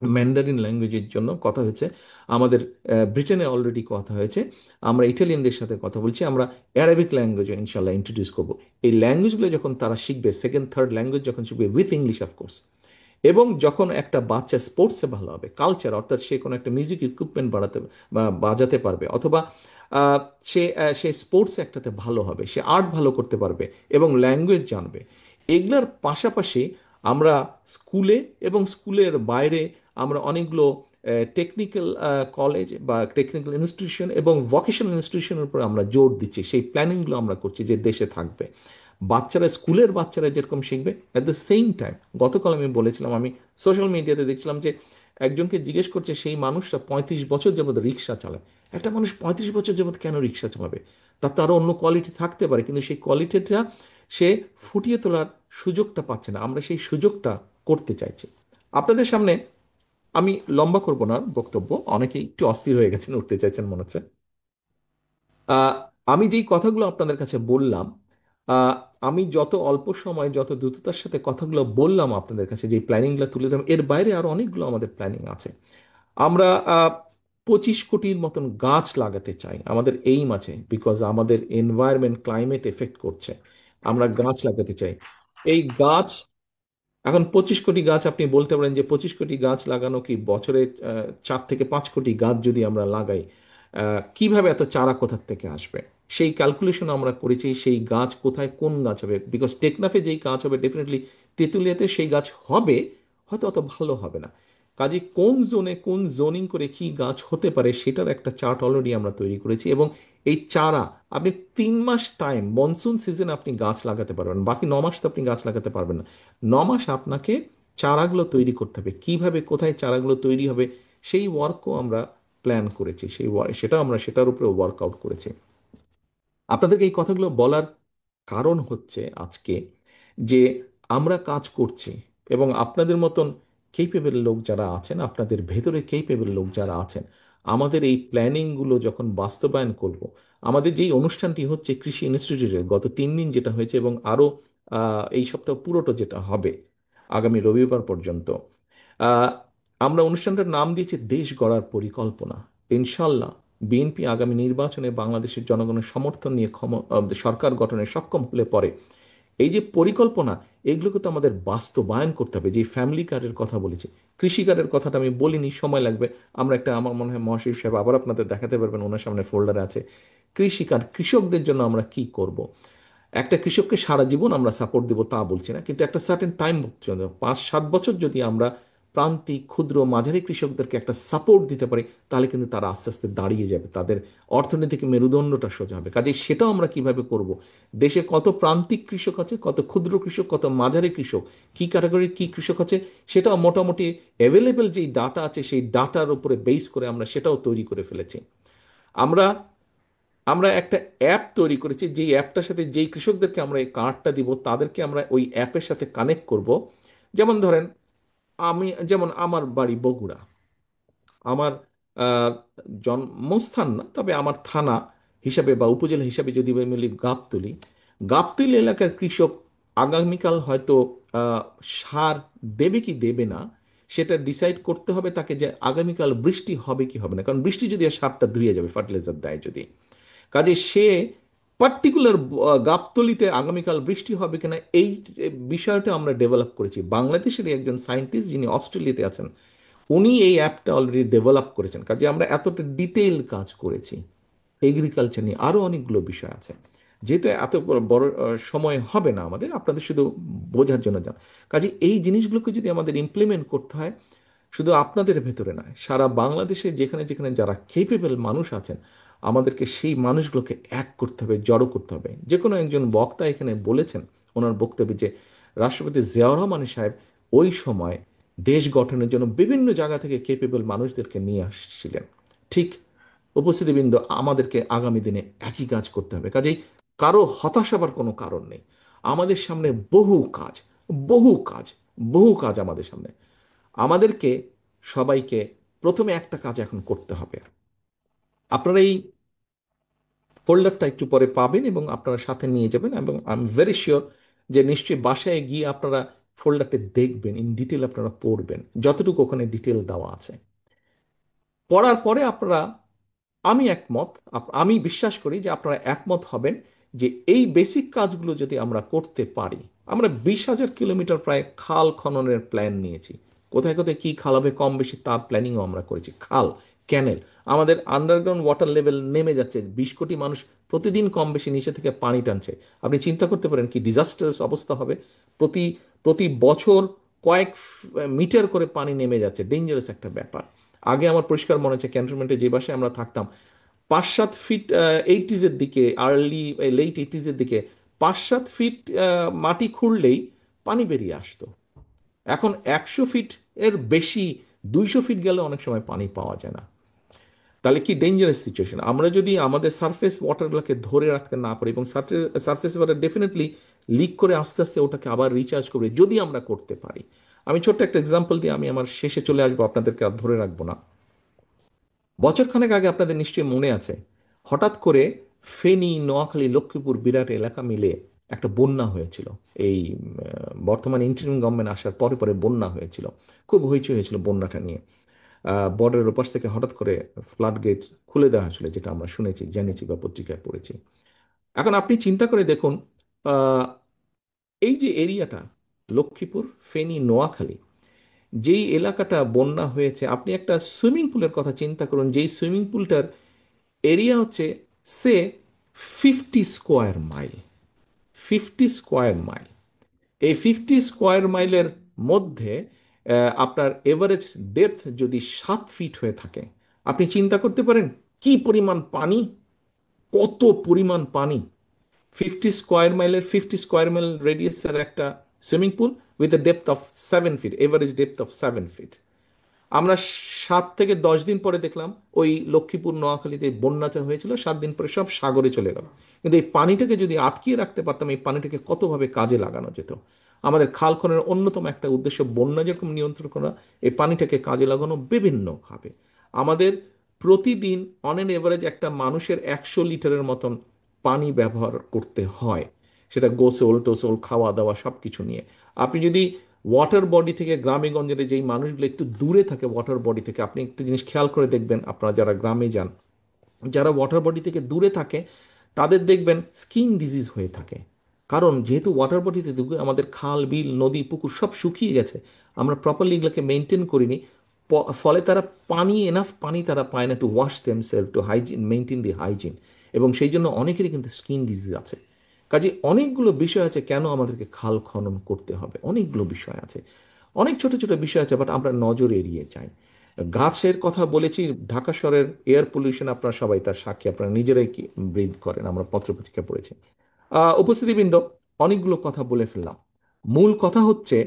S1: ম্যান্ডারিন ল্যাঙ্গুয়েজের জন্য কথা হয়েছে, আমাদের ব্রিটেনে অলরেডি কথা হয়েছে, আমরা ইটালিয়ানদের সাথে কথা বলছি, আমরা অ্যারাবিক ল্যাঙ্গুয়েজও ইনশাল্লাহ ইন্ট্রোডিউস করবো। এই ল্যাঙ্গুয়েজগুলো যখন তারা শিখবে, সেকেন্ড থার্ড ল্যাঙ্গুয়েজ যখন শিখবে উইথ ইংলিশ অফকোর্স, এবং যখন একটা বাচ্চা স্পোর্টসে ভালো হবে, কালচার অর্থাৎ সে কোনো একটা মিউজিক ইকুইপমেন্ট বাড়াতে বা বাজাতে পারবে, অথবা আহ, সে স্পোর্টস একটাতে ভালো হবে, সে আর্ট ভালো করতে পারবে এবং ল্যাঙ্গুয়েজ জানবে। এগুলার পাশাপাশি আমরা স্কুলে এবং স্কুলের বাইরে আমরা অনেকগুলো টেকনিক্যাল কলেজ বা টেকনিক্যাল ইনস্টিটিউশন এবং ভোকেশনাল ইনস্টিটিউশনের উপর আমরা জোর দিচ্ছি। সেই প্ল্যানিংগুলো আমরা করছি যে দেশে থাকবে। বাচ্চারা, স্কুলের বাচ্চারা যেরকম শিখবে, অ্যাট দ্য সেম টাইম গতকাল আমি বলেছিলাম, আমি সোশ্যাল মিডিয়াতে দেখছিলাম যে একজনকে জিজ্ঞেস করছে সেই মানুষটা 35 বছর যাবত রিক্সা চালায়। একটা মানুষ 35 বছর যাবত কেন রিক্সা চালাবে? তার তো আরো অন্য কোয়ালিটি থাকতে পারে, কিন্তু সেই কোয়ালিটিটা সে ফুটিয়ে তোলার সুযোগটা পাচ্ছে না। আমরা সেই সুযোগটা করতে চাইছি। আপনাদের সামনে আমি লম্বা করব না বক্তব্য, অনেকে একটু অস্থির হয়ে গেছেন, উঠতে চাইছেন মনে হচ্ছে। আহ, আমি যেই কথাগুলো আপনাদের কাছে বললাম, আহ, আমি যত অল্প সময় যত দ্রুততার সাথে কথাগুলো বললাম আপনাদের কাছে, যে প্ল্যানিংগুলো তুলে দিলাম, এর বাইরে আরো অনেকগুলো আমাদের প্ল্যানিং আছে। আমরা 25 কোটির মতন গাছ লাগাতে চাই, আমাদের এইম আছে, বিকজ আমাদের এনভায়রনমেন্ট ক্লাইমেট এফেক্ট করছে। আমরা গাছ লাগাতে চাই। এই গাছ, এখন 25 কোটি গাছ, আপনি বলতে পারেন যে 25 কোটি গাছ লাগানো কি বছরে 4 থেকে 5 কোটি গাছ যদি আমরা লাগাই, কিভাবে এত চারা কোথা থেকে আসবে? সেই ক্যালকুলেশন আমরা করেছি, সেই গাছ কোথায় কোন গাছ হবে, বিকজ টেকনাফে যেই গাছ হবে ডেফিনেটলি তেঁতুলিয়াতে সেই গাছ হবে, হয়তো অত ভালো হবে না। কাজে কোন জোনে কোন জোনিং করে কি গাছ হতে পারে সেটার একটা চার্ট অলরেডি আমরা তৈরি করেছি। এবং এই চারা আপনি 3 মাস টাইম, মনসুন সিজন আপনি গাছ লাগাতে পারবেন, বাকি 9 মাস তো আপনি গাছ লাগাতে পারবেন না। 9 মাস আপনাকে চারাগুলো তৈরি করতে হবে। কিভাবে কোথায় চারাগুলো তৈরি হবে সেই ওয়ার্কও আমরা প্ল্যান করেছি, সেটা আমরা সেটার উপরে ওয়ার্কআউট করেছি। আপনাদেরকে এই কথাগুলো বলার কারণ হচ্ছে আজকে যে আমরা কাজ করছি, এবং আপনাদের মতন কেপেবল লোক যারা আছেন, আপনাদের ভেতরে কেপেবল লোক যারা আছেন, আমাদের এই প্ল্যানিংগুলো যখন বাস্তবায়ন করব, আমাদের যেই অনুষ্ঠানটি হচ্ছে কৃষি ইনস্টিটিউটের গত 3 দিন যেটা হয়েছে, এবং আরো এই সপ্তাহ পুরোটা যেটা হবে আগামী রবিবার পর্যন্ত, আহ, আমরা অনুষ্ঠানটার নাম দিয়েছি দেশ গড়ার পরিকল্পনা। ইনশাল্লাহ বিএনপি আগামী নির্বাচনে বাংলাদেশের জনগণের সমর্থন নিয়ে সরকার গঠনে সক্ষম হলে পরে এই যে পরিকল্পনা, এগুলোকে তো আমাদের বাস্তবায়ন করতে হবে। যে ফ্যামিলি কার্ডের কথা বলেছি, কৃষি কার্ডের কথাটা আমি বলিনি, সময় লাগবে। আমরা একটা, আমার মনে হয় মহাশিব সাহেব আবার আপনাদের দেখাতে পারবেন, ওনার সামনে ফোল্ডারে আছে কৃষি কার্ড। কৃষকদের জন্য আমরা কি করব? একটা কৃষককে সারা জীবন আমরা সাপোর্ট দেবো তা বলছি না, কিন্তু একটা সার্টেন টাইম, 5-7 বছর যদি আমরা প্রান্তিক ক্ষুদ্র মাঝারি কৃষকদেরকে একটা সাপোর্ট দিতে পারি, তাহলে কিন্তু তারা আস্তে আস্তে দাঁড়িয়ে যাবে, তাদের অর্থনৈতিক মেরুদণ্ডটা সোজা হবে। কাজেই সেটাও আমরা কিভাবে করব? দেশে কত প্রান্তিক কৃষক আছে, কত ক্ষুদ্র কৃষক, কত মাঝারি কৃষক, কি ক্যাটাগরির কি কৃষক আছে, সেটাও মোটামুটি অ্যাভেলেবেল যেই ডাটা আছে সেই ডাটার উপরে বেস করে আমরা সেটাও তৈরি করে ফেলেছি। আমরা আমরা একটা অ্যাপ তৈরি করেছি, যেই অ্যাপটার সাথে যেই কৃষকদেরকে আমরা এই কার্ডটা দিব, তাদেরকে আমরা ওই অ্যাপের সাথে কানেক্ট করব। যেমন ধরেন, যেমন আমার বাড়ি বগুড়া, আমার আহ, জন্মস্থান না, তবে আমার থানা হিসাবে বা উপজেলা হিসাবে যদি আমি বলি গাবতলী, গাবতলী এলাকার কৃষক আগামীকাল হয়তো আহ, সার দেবে কি দেবে না, সেটা ডিসাইড করতে হবে তাকে, যে আগামীকাল বৃষ্টি হবে কি হবে না। কারণ বৃষ্টি যদি হয়, সারটা ধুয়ে যাবে, ফার্টিলাইজার দেয় যদি। কাজে সে পার্টিকুলার গাবতলীতে আগামীকাল বৃষ্টি হবে কিনা, এই বিষয়টা আমরা ডেভেলপ করেছি। বাংলাদেশের একজন সায়েন্টিস্ট যিনি অস্ট্রেলিয়াতে আছেন, উনি এই অ্যাপটা অলরেডি ডেভেলপ করেছেন। কাজে আমরা এতটা ডিটেইল কাজ করেছি। এগ্রিকালচার নিয়ে আরও অনেকগুলো বিষয় আছে। যেহেতু এত বড় সময় হবে না আমাদের, আপনাদের শুধু বোঝার জন্য যান। কাজে এই জিনিসগুলোকে যদি আমাদের ইমপ্লিমেন্ট করতে হয়, শুধু আপনাদের ভেতরে নয়, সারা বাংলাদেশে যেখানে যেখানে যারা কেপেবল মানুষ আছেন, আমাদেরকে সেই মানুষগুলোকে এক করতে হবে, জড়ো করতে হবে। যে কোনো একজন বক্তা এখানে বলেছেন ওনার বক্তব্যে যে রাষ্ট্রপতি জিয়াউর রহমান সাহেব ওই সময় দেশ গঠনের জন্য বিভিন্ন জায়গা থেকে কেপেবল মানুষদেরকে নিয়ে আসছিলেন। ঠিক উপস্থিতিবৃন্দ, আমাদেরকে আগামী দিনে একই কাজ করতে হবে। কাজেই কারো হতাশ হবার কোনো কারণ নেই। আমাদের সামনে বহু কাজ, বহু কাজ, বহু কাজ আমাদের সামনে। আমাদেরকে সবাইকে প্রথমে একটা কাজ এখন করতে হবে। আপনারা এই ফোল্ডারটা একটু পরে পাবেন এবং আপনারা সাথে নিয়ে যাবেন, এবং আই এম ভেরি শিওর যে নিশ্চয়ই বাসায় গিয়ে আপনারা ফোল্ডারটা দেখবেন, ইন ডিটেল আপনারা পড়বেন যতটুকু ওখানে ডিটেল দেওয়া আছে। পড়ার পরে আপনারা, আমি একমত, আমি বিশ্বাস করি যে আপনারা একমত হবেন যে এই বেসিক কাজগুলো যদি আমরা করতে পারি। আমরা 20,000 কিলোমিটার প্রায় খাল খননের প্ল্যান নিয়েছি। কোথায় কোথায় কি খাল হবে কম বেশি তার প্ল্যানিংও আমরা করেছি। খাল, ক্যানেল, আমাদের আন্ডারগ্রাউন্ড ওয়াটার লেভেল নেমে যাচ্ছে। 20 কোটি মানুষ প্রতিদিন কম বেশি নিচে থেকে পানি টানছে। আপনি চিন্তা করতে পারেন কি ডিজাস্টার্স অবস্থা হবে। প্রতি প্রতি বছর কয়েক মিটার করে পানি নেমে যাচ্ছে, ডেঞ্জারাস একটা ব্যাপার। আগে আমার পরিষ্কার মনে আছে, ক্যান্টনমেন্টে যে বাসায় আমরা থাকতাম, 5-7 ফিট এইটিজের দিকে, আর্লি লেট এইটিজের দিকে 5-7 ফিট মাটি খুঁড়লেই পানি বেরিয়ে আসতো। এখন 100 ফিট এর বেশি, 200 ফিট গেলে অনেক সময় পানি পাওয়া যায় না। তাহলে কি ডেঞ্জারাস সিচুয়েশন। আমরা যদি আমাদের সারফেস ওয়াটারগুলোকে ধরে রাখতে না পারি, এবং সারফেস ওয়াটার ডেফিনেটলি লিক করে আস্তে আস্তে ওটাকে আবার রিচার্জ করবে যদি আমরা করতে পারি। আমি ছোট্ট একটা এক্সাম্পল দিয়ে আমি আমার শেষে চলে আসবো, আপনাদেরকে আর ধরে রাখবো না। বছরখানেক আগে আপনাদের নিশ্চয়ই মনে আছে, হঠাৎ করে ফেনী, নোয়াখালী, লক্ষ্মীপুর বিরাট এলাকা মিলে একটা বন্যা হয়েছিল। এই বর্তমানে ইন্টারিম গভর্নমেন্ট আসার পরে পরে বন্যা হয়েছিল। খুব হইচই হয়েছিল বন্যাটা নিয়ে। বর্ডারের ওপাশ থেকে হঠাৎ করে ফ্লাড গেট খুলে দেওয়া হয়েছিল, যেটা আমরা শুনেছি, জেনেছি বা পত্রিকায় পড়েছি। এখন আপনি চিন্তা করে দেখুন, আহ, এই যে এরিয়াটা, লক্ষ্মীপুর, ফেনী, নোয়াখালী, যেই এলাকাটা বন্যা হয়েছে, আপনি একটা সুইমিং পুলের কথা চিন্তা করুন, যেই সুইমিং পুলটার এরিয়া হচ্ছে সে 50 স্কোয়ার মাইল। 50 square mile. এই 50 স্কোয়ার মাইলের মধ্যে আপনার এভারেজ ডেপথ যদি 7 ফিট হয়ে থাকে, আপনি চিন্তা করতে পারেন কি পরিমাণ পানি, কত পরিমাণ পানি। 50 স্কোয়ার মাইলের, 50 স্কোয়ার মাইল রেডিয়াসের একটা swimming pool with a depth of 7 feet, average depth of 7 feet. আমরা 7 থেকে 10 দিন পরে দেখলাম ওই লক্ষ্মীপুর নোয়াখালীতে বন্যাটা হয়েছিল, 7 দিন পরে সব সাগরে চলে গেল। কিন্তু এই পানিটাকে যদি আটকিয়ে রাখতে পারতাম, এই পানিটাকে কতভাবে কাজে লাগানো যেত। আমাদের খাল খননের অন্যতম একটা উদ্দেশ্য বন্যা যেরকম নিয়ন্ত্রণ করা, এই পানিটাকে কাজে লাগানো বিভিন্নভাবে। আমাদের প্রতিদিন অন এন এভারেজ একটা মানুষের 100 লিটারের মতন পানি ব্যবহার করতে হয়, সেটা গোসল টোসল, খাওয়া দাওয়া সব কিছু নিয়ে। আপনি যদি ওয়াটার বডি থেকে, গ্রামে গঞ্জে যেই মানুষগুলো একটু দূরে থাকে ওয়াটার বডি থেকে, আপনি একটু জিনিস খেয়াল করে দেখবেন, আপনারা যারা গ্রামে যান, যারা ওয়াটার বডি থেকে দূরে থাকে, তাদের দেখবেন স্কিন ডিজিজ হয়ে থাকে। কারণ যেহেতু ওয়াটার বডিতে আমাদের খাল বিল নদী পুকুর সব শুকিয়ে গেছে, আমরা প্রপারলি এগুলোকে মেনটেন করিনি, ফলে তারা পানি এনাফ পানি তারা পায় না to wash themselves, to hygiene, maintain the hygiene, এবং সেই জন্য অনেকেরই কিন্তু স্কিন ডিজিজ আছে। কাজে অনেকগুলো বিষয় আছে কেন আমাদেরকে খাল খনন করতে হবে, অনেকগুলো বিষয় আছে, অনেক ছোট ছোট বিষয় আছে, বাট আমরা নজর এড়িয়ে যাই। গাছের কথা বলেছি, ঢাকা শহরের এয়ার পলিউশন আপনারা সবাই তার সাক্ষী, আপনারা নিজেরাই কি ব্রিথ করেন, আমরা পত্রপত্রিকা পড়েছি। উপস্থিতিবৃন্দ, অনেকগুলো কথা বলে ফেললাম। মূল কথা হচ্ছে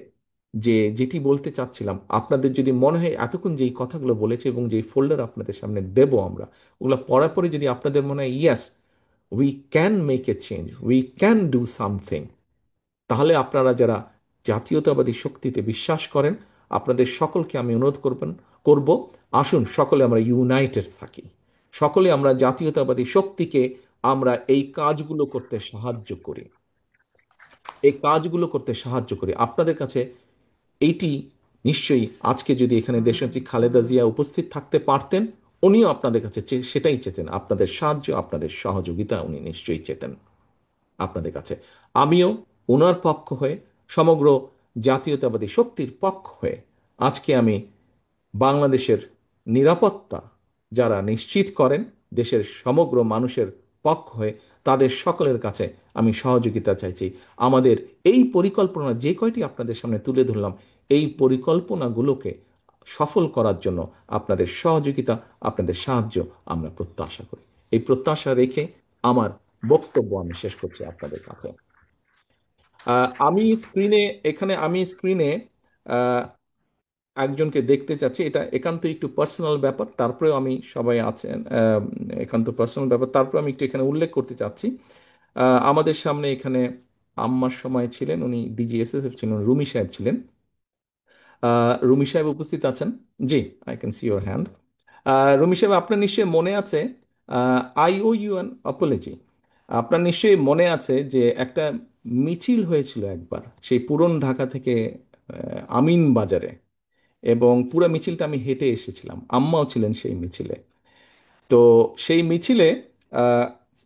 S1: যে যেটি বলতে চাচ্ছিলাম, আপনাদের যদি মনে হয় এতক্ষণ যেই কথাগুলো বলেছে এবং যেই ফোল্ডার আপনাদের সামনে দেব আমরা, ওগুলো পড়ার পরে যদি আপনাদের মনে হয় yes we can make a change, we can do something, তাহলে আপনারা যারা জাতীয়তাবাদী শক্তিতে বিশ্বাস করেন, আপনাদের সকলকে আমি অনুরোধ করব, আসুন সকলে আমরা ইউনাইটেড থাকি, সকলে আমরা জাতীয়তাবাদী শক্তিকে আমরা এই কাজগুলো করতে সাহায্য করি, এই কাজগুলো করতে সাহায্য করি। আপনাদের কাছে এইটি নিশ্চয়ই, আজকে যদি এখানে দেশনেত্রী খালেদা জিয়া উপস্থিত থাকতে পারতেন, উনিও আপনাদের কাছে সেটাই চেতেন, আপনাদের সাহায্য আপনাদের সহযোগিতা উনি নিশ্চয়ই চেতেন আপনাদের কাছে। আমিও ওনার পক্ষ হয়ে, সমগ্র জাতীয়তাবাদী শক্তির পক্ষ হয়ে, আজকে আমি বাংলাদেশের নিরাপত্তা যারা নিশ্চিত করেন দেশের সমগ্র মানুষের পক্ষ হয়ে, তাদের সকলের কাছে আমি সহযোগিতা চাইছি। আমাদের এই পরিকল্পনা যে কয়টি আপনাদের সামনে তুলে ধরলাম, এই পরিকল্পনাগুলোকে সফল করার জন্য আপনাদের সহযোগিতা, আপনাদের সাহায্য আমরা প্রত্যাশা করি। এই প্রত্যাশা রেখে আমার বক্তব্য আমি শেষ করছি আপনাদের কাছে। আমি স্ক্রিনে, এখানে আমি স্ক্রিনে একজনকে দেখতে চাচ্ছি, এটা একান্ত একটু পার্সোনাল ব্যাপার, তারপরেও আমি সবাই আছেন, একান্ত পার্সোনাল ব্যাপার, তারপরে আমি একটু এখানে উল্লেখ করতে চাচ্ছি। আমাদের সামনে এখানে আম্মার সময় ছিলেন, উনি ডিজিএসএসএফ ছিলেন, রুমি সাহেব ছিলেন। রুমি সাহেব উপস্থিত আছেন? জি, I can see your hand. Rumi সাহেব, আপনার নিশ্চয়ই মনে আছে, I owe you an apology, আপনার নিশ্চয়ই মনে আছে যে একটা মিছিল হয়েছিল একবার সেই পুরন ঢাকা থেকে আমিন বাজারে, এবং পুরো মিছিলটা আমি হেঁটে এসেছিলাম, আম্মাও ছিলেন সেই মিছিলে। তো সেই মিছিলে আহ,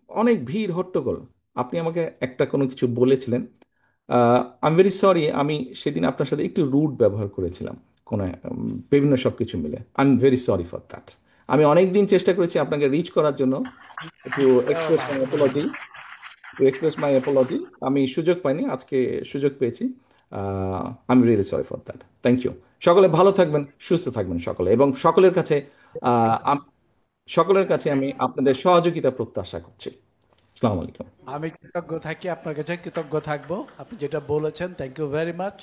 S1: অনেক ভিড় হট্টগোল, আপনি আমাকে একটা কোনো কিছু বলেছিলেন, আই এম ভেরি সরি, আমি সেদিন আপনার সাথে একটু রুড ব্যবহার করেছিলাম, কোনো বিভিন্ন সব কিছু মিলে, I am very sorry for that. আমি অনেক দিন চেষ্টা করেছি আপনাকে রিচ করার জন্য, একটু express my apology, to express my apology, আমি সুযোগ পাইনি, আজকে সুযোগ পেয়েছি। I am really sorry for that, thank you. সকলে ভালো থাকবেন, সুস্থ থাকবেন সকলে, এবং সকলের কাছে সকলের কাছে আমি আপনাদের সহযোগিতা প্রত্যাশা করছি। আসসালামু আলাইকুম।
S2: আমি কৃতজ্ঞ থাকি, আপনার কাছে কৃতজ্ঞ থাকবো। আপনি যেটা বলেছেন, thank you very much.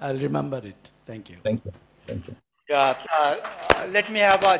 S2: I remember it. Thank you.
S1: Thank you. Thank you.
S3: Yeah, let me have a